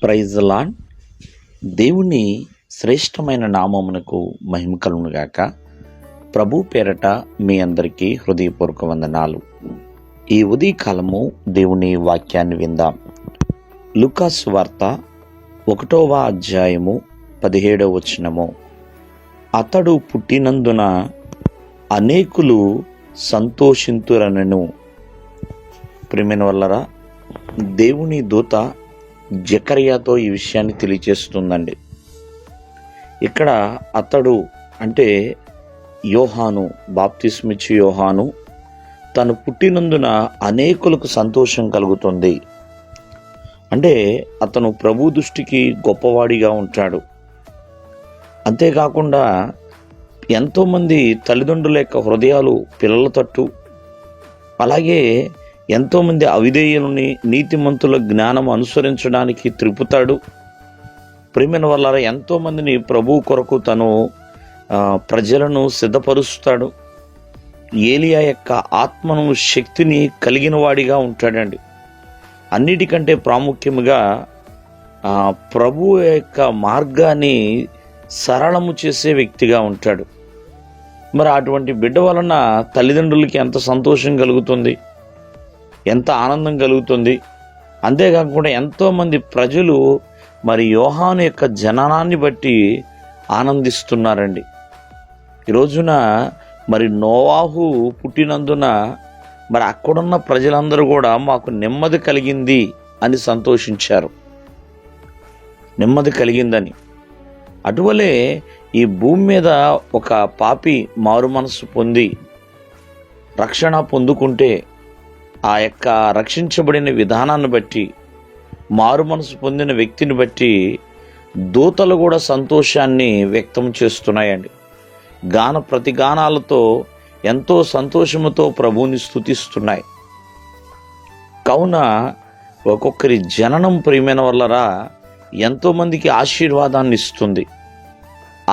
Praise the lord. దేవుని శ్రేష్టమైన నామమునకు మహిమ కలుగునుగాక. ప్రభు పేరట మీ అందరికీ హృదయపూర్వక వందనాలు. ఈ ఉదయకాలము దేవుని వాక్యాన్ని విందాం. లూకాసు వార్త 1వ అధ్యాయము 17వ వచనము. అతడు పుట్టినందున అనేకులు సంతోషింతురనెను. ప్రియమైన వల్లరా, దేవుని దూత జకర్యాతో ఈ విషయాన్ని తెలియచేస్తుందండి. ఇక్కడ అతడు అంటే యోహాను, బాప్తిస్మిచ్చి యోహాను తను పుట్టినందున అనేకులకు సంతోషం కలుగుతుంది. అంటే అతను ప్రభు దృష్టికి గొప్పవాడిగా ఉంటాడు. అంతేకాకుండా ఎంతోమంది తల్లిదండ్రుల యొక్క హృదయాలు పిల్లల తట్టు, అలాగే ఎంతోమంది అవిధేయులని నీతిమంతుల జ్ఞానం అనుసరించడానికి త్రిపుతాడు. ప్రియమైన వల్ల ఎంతోమందిని ప్రభు కొరకు తను ప్రజలను సిద్ధపరుస్తాడు. ఏలియా యొక్క ఆత్మను, శక్తిని కలిగిన వాడిగా ఉంటాడండి. అన్నిటికంటే ప్రాముఖ్యముగా ప్రభు యొక్క మార్గాన్ని సరళము చేసే వ్యక్తిగా ఉంటాడు. మరి అటువంటి బిడ్డ వలన తల్లిదండ్రులకి ఎంత సంతోషం కలుగుతుంది, ఎంత ఆనందం కలుగుతుంది. అంతేకాకుండా ఎంతోమంది ప్రజలు మరి యోహాను యొక్క జననాన్ని బట్టి ఆనందిస్తున్నారండి. ఈ రోజున మరి నోవాహు పుట్టినందున మరి అక్కడున్న ప్రజలందరూ కూడా మాకు నెమ్మది కలిగింది అని సంతోషించారు, నెమ్మది కలిగిందని. అటువలే ఈ భూమి మీద ఒక పాపి మారు మనసు పొంది రక్షణ పొందుకుంటే ఆ యొక్క రక్షించబడిన విధానాన్ని బట్టి, మారు మనసు పొందిన వ్యక్తిని బట్టి దూతలు కూడా సంతోషాన్ని వ్యక్తం చేస్తున్నాయండి. గాన ప్రతిగానాలతో ఎంతో సంతోషముతో ప్రభువుని స్తుతిస్తున్నాయి. కావున ఒక్కొక్కరి జననం ప్రియమైన వల్లరా ఎంతోమందికి ఆశీర్వాదాన్ని ఇస్తుంది,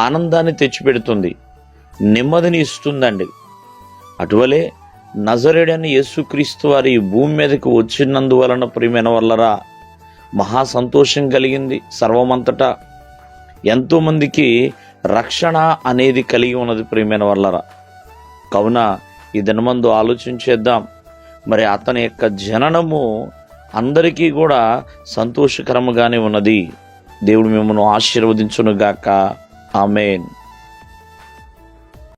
ఆనందాన్ని తెచ్చిపెడుతుంది, నెమ్మదిని ఇస్తుందండి. అటువలే నజరేయుడైన యేసుక్రీస్తు వారి భూమి మీదకి వచ్చినందువలన ప్రియమైన వల్లరా మహా సంతోషం కలిగింది. సర్వమంతటా ఎంతోమందికి రక్షణ అనేది కలిగి ఉన్నది ప్రియమైన వల్లరా. కావున ఈ దినమందు ఆలోచించేద్దాం. మరి అతని యొక్క జననము అందరికీ కూడా సంతోషకరముగానే ఉన్నది. దేవుడు మిమ్మల్ని ఆశీర్వదించునుగాక. ఆమేన్.